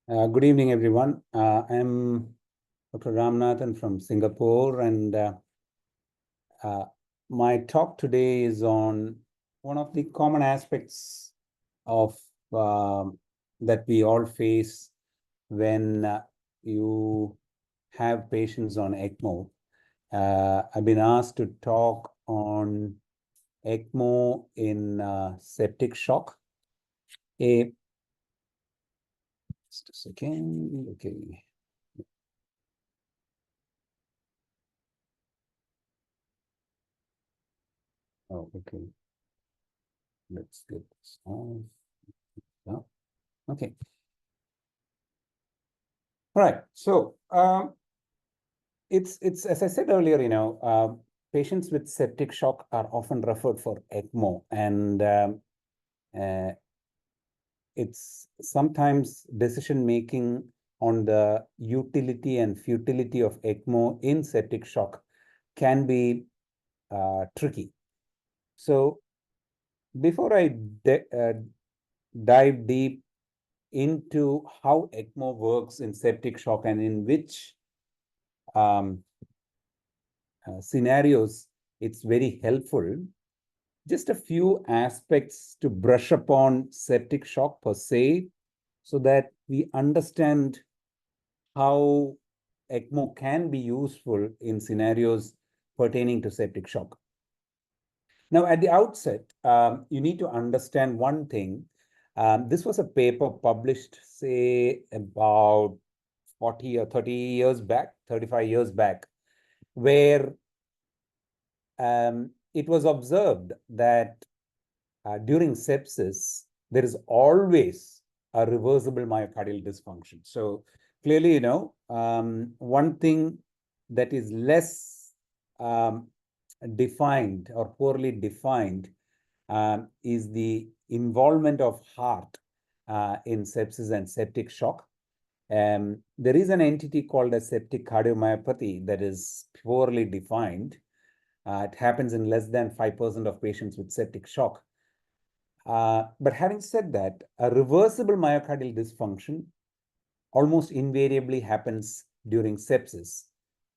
Good evening, everyone. I'm Dr. Ramanathan from Singapore, and my talk today is on one of the common aspects of that we all face when you have patients on ECMO. I've been asked to talk on ECMO in septic shock. Just a second. Okay. Oh, okay. Let's get this off. Yeah. Okay. All right. So it's as I said earlier, patients with septic shock are often referred for ECMO, and uh, it's sometimes decision making on the utility and futility of ECMO in septic shock can be tricky. So before I dive deep into how ECMO works in septic shock and in which scenarios it's very helpful, just a few aspects to brush upon septic shock per se, so that we understand how ECMO can be useful in scenarios pertaining to septic shock. Now, at the outset, you need to understand one thing. This was a paper published, say, about 40 or 30 years back, 35 years back, where it was observed that during sepsis, there is always a reversible myocardial dysfunction. So clearly, one thing that is less defined or poorly defined is the involvement of heart in sepsis and septic shock. There is an entity called a septic cardiomyopathy that is poorly defined. It happens in less than 5% of patients with septic shock. But having said that, a reversible myocardial dysfunction almost invariably happens during sepsis.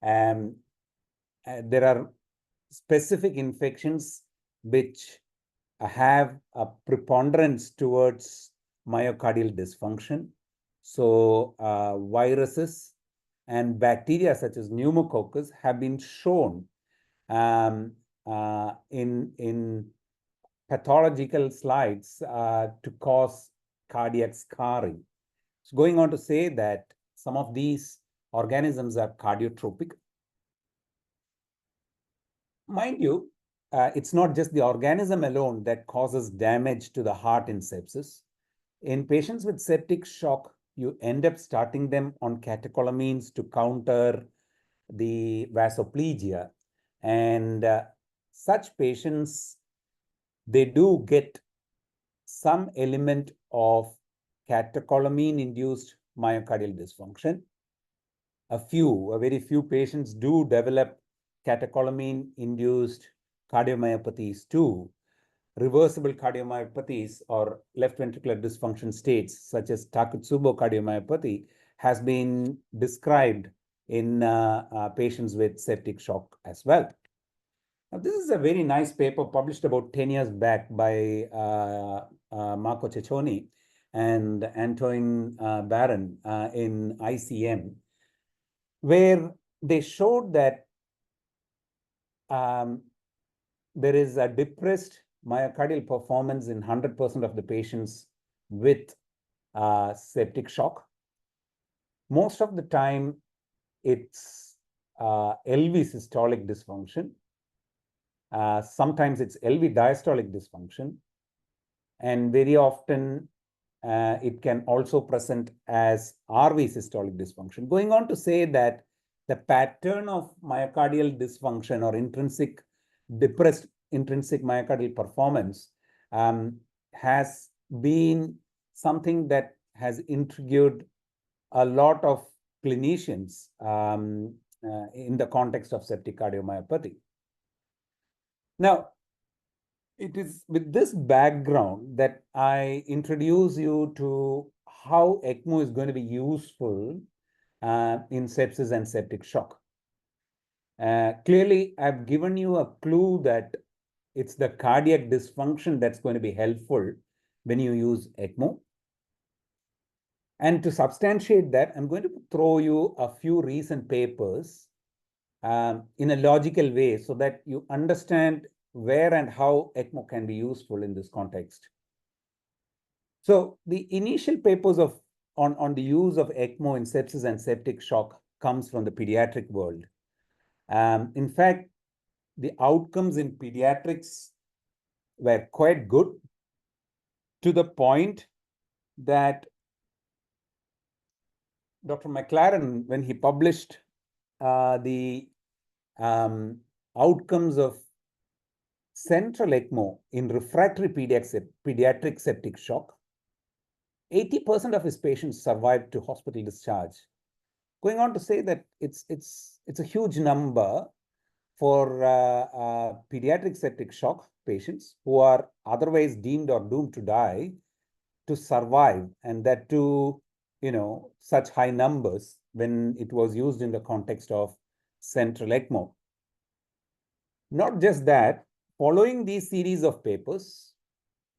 There are specific infections which have a preponderance towards myocardial dysfunction. So viruses and bacteria such as pneumococcus have been shown in pathological slides to cause cardiac scarring. So going on to say that some of these organisms are cardiotropic. Mind you, it's not just the organism alone that causes damage to the heart in sepsis. In patients with septic shock, you end up starting them on catecholamines to counter the vasoplegia. And such patients, they do get some element of catecholamine-induced myocardial dysfunction. A very few patients do develop catecholamine-induced cardiomyopathies too. Reversible cardiomyopathies or left ventricular dysfunction states such as Takotsubo cardiomyopathy has been described in patients with septic shock as well. Now, this is a very nice paper published about 10 years back by Marco Cecchoni and Antoine Baron in ICM, where they showed that there is a depressed myocardial performance in 100% of the patients with septic shock. Most of the time, it's LV systolic dysfunction. Sometimes it's LV diastolic dysfunction. And very often, it can also present as RV systolic dysfunction. Going on to say that the pattern of myocardial dysfunction or depressed intrinsic myocardial performance has been something that has intrigued a lot of clinicians in the context of septic cardiomyopathy. Now, it is with this background that I introduce you to how ECMO is going to be useful in sepsis and septic shock. Clearly, I've given you a clue that it's the cardiac dysfunction that's going to be helpful when you use ECMO. And to substantiate that, I'm going to throw you a few recent papers in a logical way so that you understand where and how ECMO can be useful in this context. So the initial papers on the use of ECMO in sepsis and septic shock comes from the pediatric world. In fact, the outcomes in pediatrics were quite good, to the point that Dr. McLaren, when he published the outcomes of central ECMO in refractory pediatric septic shock, 80% of his patients survived to hospital discharge. Going on to say that it's a huge number for pediatric septic shock patients who are otherwise deemed or doomed to die to survive, and that too, such high numbers when it was used in the context of central ECMO. Not just that, following these series of papers,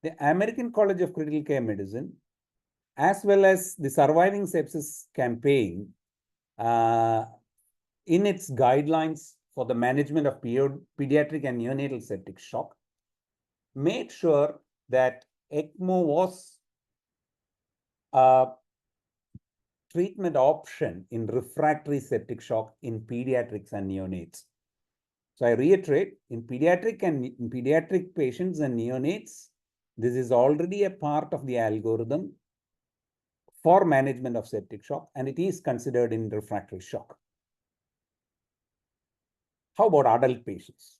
the American College of Critical Care Medicine, as well as the Surviving Sepsis campaign, in its guidelines for the management of pediatric and neonatal septic shock, made sure that ECMO was a treatment option in refractory septic shock in pediatrics and neonates. So I reiterate, in pediatric patients and neonates, this is already a part of the algorithm for management of septic shock, and it is considered in refractory shock. How about adult patients?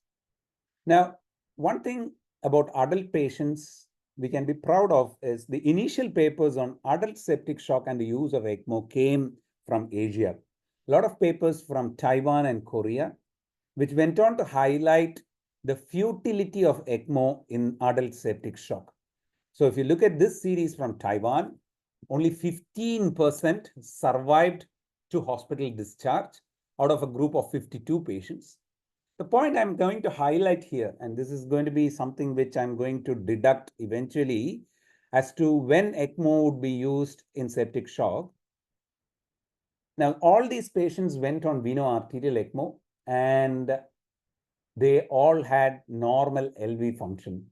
Now, one thing about adult patients we can be proud of is the initial papers on adult septic shock and the use of ECMO came from Asia. A lot of papers from Taiwan and Korea, which went on to highlight the futility of ECMO in adult septic shock. So if you look at this series from Taiwan, only 15% survived to hospital discharge out of a group of 52 patients. The point I'm going to highlight here, and this is going to be something which I'm going to deduct eventually as to when ECMO would be used in septic shock. Now, all these patients went on veno-arterial ECMO, and they all had normal LV function.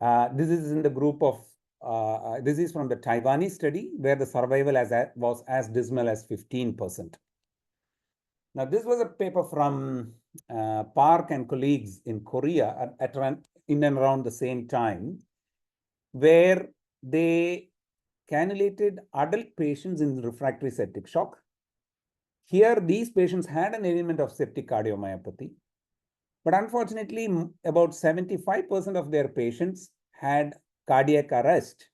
This is in the group of, this is from the Taiwanese study, where the survival was as dismal as 15%. Now, this was a paper from Park and colleagues in Korea in and around the same time, where they cannulated adult patients in refractory septic shock. Here, these patients had an element of septic cardiomyopathy, but unfortunately, about 75% of their patients had cardiac arrest,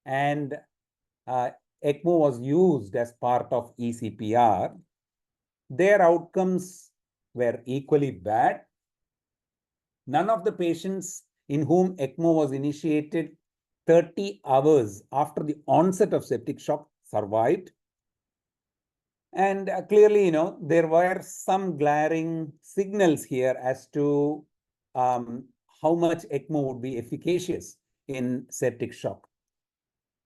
and ECMO was used as part of ECPR. Their outcomes were equally bad. None of the patients in whom ECMO was initiated 30 hours after the onset of septic shock survived. And clearly, there were some glaring signals here as to how much ECMO would be efficacious in septic shock.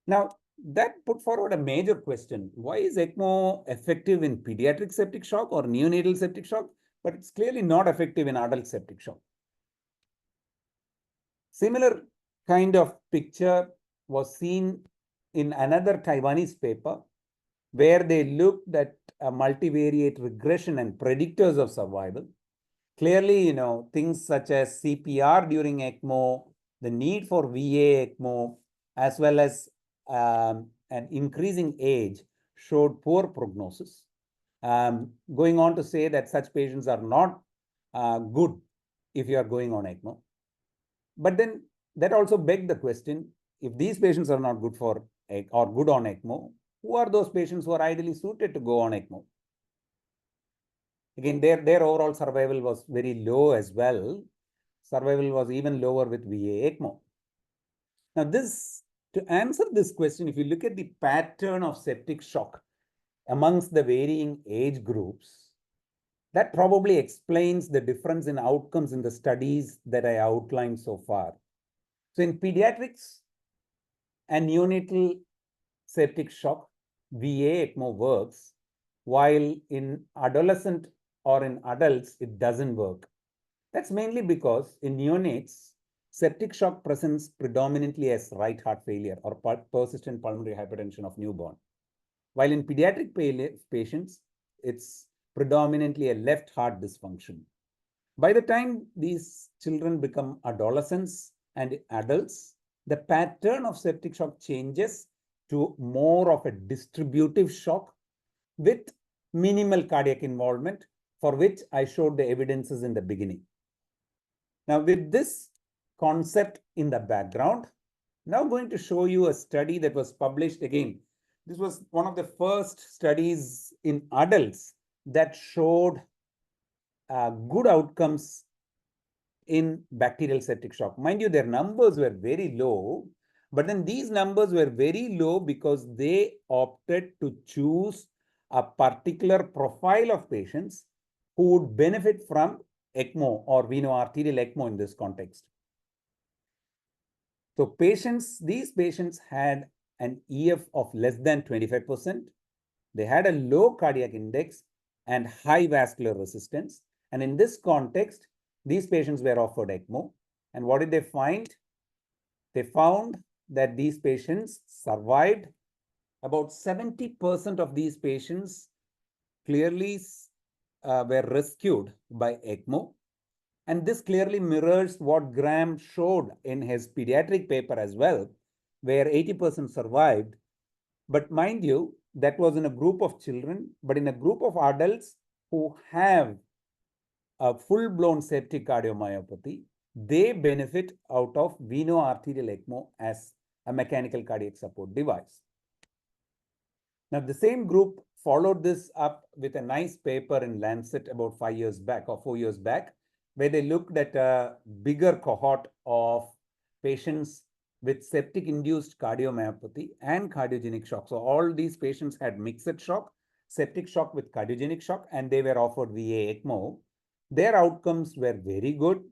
Now, that put forward a major question. Why is ECMO effective in pediatric septic shock or neonatal septic shock, but it's clearly not effective in adult septic shock? Similar kind of picture was seen in another Taiwanese paper, where they looked at a multivariate regression and predictors of survival. Clearly, things such as CPR during ECMO, the need for VA ECMO, as well as an increasing age showed poor prognosis. Going on to say that such patients are not good if you are going on ECMO. But then that also begged the question, if these patients are not good for or good on ECMO, who are those patients who are ideally suited to go on ECMO? Again, their overall survival was very low as well. Survival was even lower with VA ECMO. Now, this To answer this question, if you look at the pattern of septic shock amongst the varying age groups, that probably explains the difference in outcomes in the studies that I outlined so far. So in pediatrics and neonatal septic shock, VA ECMO works, while in adolescent or in adults, it doesn't work. That's mainly because in neonates, septic shock presents predominantly as right heart failure or persistent pulmonary hypertension of newborn. While in pediatric patients, it's predominantly a left heart dysfunction. By the time these children become adolescents and adults, the pattern of septic shock changes to more of a distributive shock with minimal cardiac involvement, for which I showed the evidences in the beginning. Now, with this concept in the background, now I'm going to show you a study that was published again. This was one of the first studies in adults that showed good outcomes in bacterial septic shock. Mind you, their numbers were very low, but then these numbers were very low because they opted to choose a particular profile of patients who would benefit from ECMO or veno-arterial ECMO in this context. So these patients had an EF of less than 25%. They had a low cardiac index and high vascular resistance. And in this context, these patients were offered ECMO. And what did they find? They found that these patients survived. About 70% of these patients clearly were rescued by ECMO. And this clearly mirrors what Graham showed in his pediatric paper as well, where 80% survived. But mind you, that was in a group of children, but in a group of adults who have a full-blown septic cardiomyopathy, they benefit out of veno-arterial ECMO as a mechanical cardiac support device. Now, the same group followed this up with a nice paper in Lancet about 5 years back or 4 years back, where they looked at a bigger cohort of patients with septic-induced cardiomyopathy and cardiogenic shock. So all these patients had mixed shock, septic shock with cardiogenic shock, and they were offered VA ECMO. Their outcomes were very good.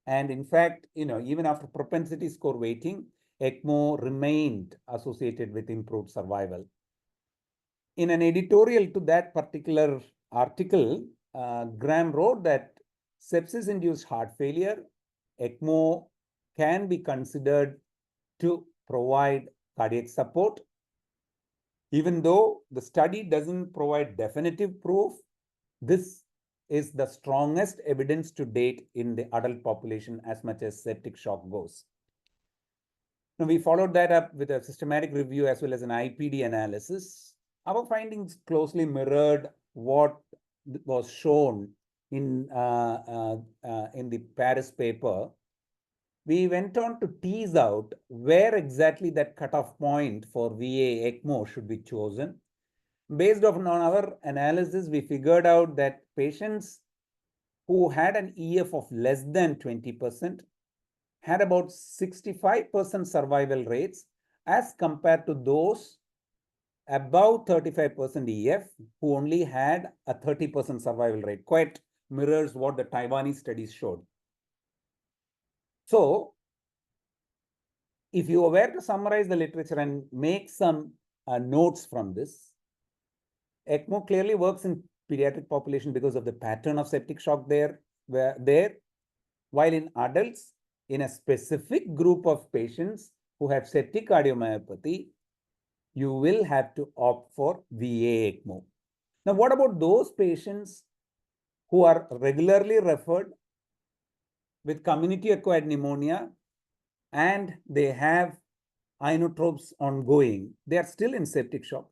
And in fact, even after propensity score weighting, ECMO remained associated with improved survival. In an editorial to that particular article, Graham wrote that sepsis-induced heart failure, ECMO can be considered to provide cardiac support. Even though the study doesn't provide definitive proof, this is the strongest evidence to date in the adult population as much as septic shock goes. Now, we followed that up with a systematic review as well as an IPD analysis. Our findings closely mirrored what was shown in the Paris paper. We went on to tease out where exactly that cutoff point for VA ECMO should be chosen. Based on our analysis, we figured out that patients who had an EF of less than 20% had about 65% survival rates as compared to those above 35% EF who only had a 30% survival rate. Quite mirrors what the Taiwanese studies showed. So, if you were to summarize the literature and make some notes from this, ECMO clearly works in pediatric population because of the pattern of septic shock there, while in adults, in a specific group of patients who have septic cardiomyopathy, you will have to opt for VA ECMO. Now, what about those patients who are regularly referred with community-acquired pneumonia and they have inotropes ongoing? They are still in septic shock.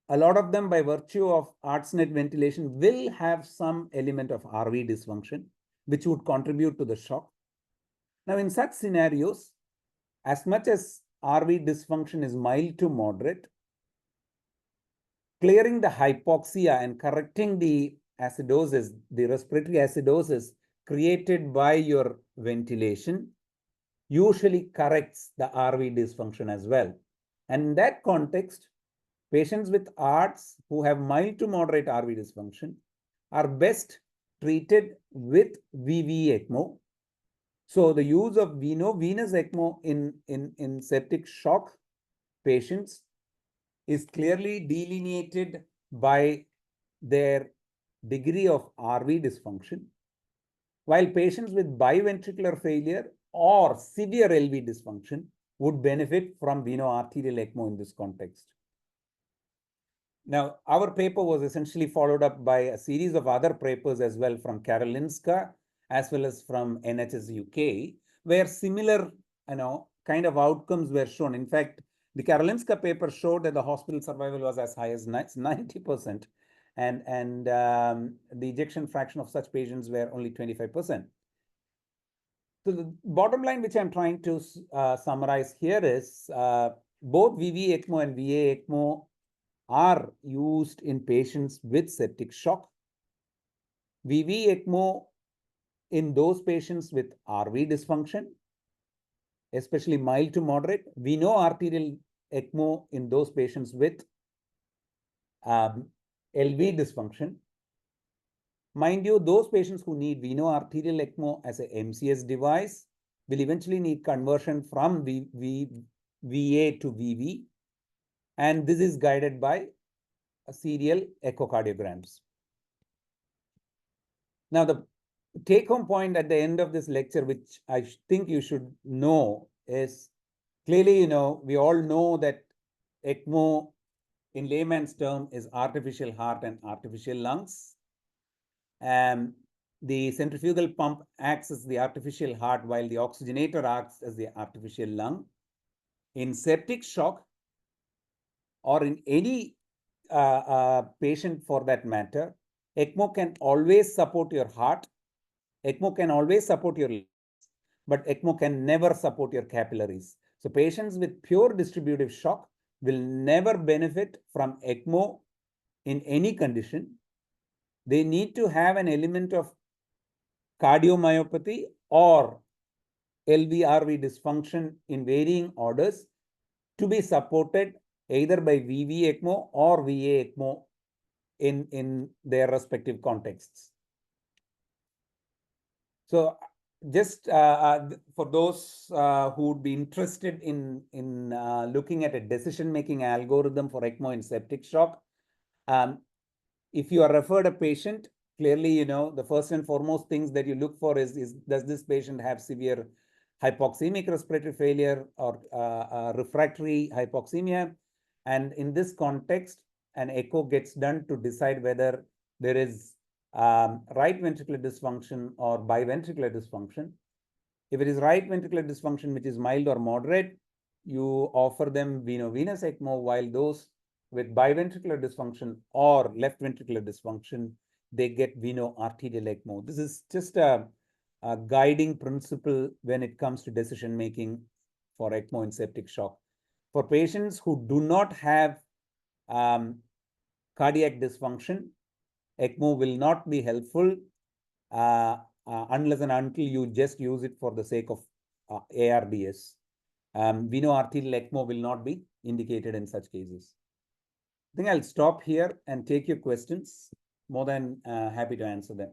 A lot of them, by virtue of ARTSNet ventilation, will have some element of RV dysfunction, which would contribute to the shock. Now, in such scenarios, as much as RV dysfunction is mild to moderate, clearing the hypoxia and correcting the acidosis, the respiratory acidosis created by your ventilation, usually corrects the RV dysfunction as well. And in that context, patients with ARDS who have mild to moderate RV dysfunction are best treated with VV ECMO. So the use of venous ECMO in septic shock patients is clearly delineated by their degree of RV dysfunction, while patients with biventricular failure or severe LV dysfunction would benefit from veno-arterial ECMO in this context. Now, our paper was essentially followed up by a series of other papers as well from Karolinska as well as from NHS UK, where similar kind of outcomes were shown. In fact, the Karolinska paper showed that the hospital survival was as high as 90%, and the ejection fraction of such patients were only 25%. So the bottom line, which I'm trying to summarize here is both VV ECMO and VA ECMO are used in patients with septic shock. VV ECMO in those patients with RV dysfunction, especially mild to moderate. We know arterial ECMO in those patients with LV dysfunction. Mind you, those patients who need veno-arterial ECMO as a MCS device will eventually need conversion from VA to VV. And this is guided by serial echocardiograms. Now, the take-home point at the end of this lecture, which I think you should know, is clearly, we all know that ECMO in layman's term is artificial heart and artificial lungs. The centrifugal pump acts as the artificial heart while the oxygenator acts as the artificial lung. In septic shock or in any patient for that matter, ECMO can always support your heart. ECMO can always support your lungs, but ECMO can never support your capillaries. So patients with pure distributive shock will never benefit from ECMO in any condition. They need to have an element of cardiomyopathy or LV-RV dysfunction in varying orders to be supported either by VV ECMO or VA ECMO in their respective contexts. So just for those who would be interested in looking at a decision-making algorithm for ECMO in septic shock, if you are referred a patient, clearly, the first and foremost things that you look for is does this patient have severe hypoxemic respiratory failure or refractory hypoxemia? And in this context, an echo gets done to decide whether there is right ventricular dysfunction or biventricular dysfunction. If it is right ventricular dysfunction, which is mild or moderate, you offer them venous ECMO, while those with biventricular dysfunction or left ventricular dysfunction, they get veno-arterial ECMO. This is just a guiding principle when it comes to decision making for ECMO in septic shock. For patients who do not have cardiac dysfunction, ECMO will not be helpful unless and until you just use it for the sake of ARDS. Veno-arterial ECMO will not be indicated in such cases. I think I'll stop here and take your questions. More than happy to answer them.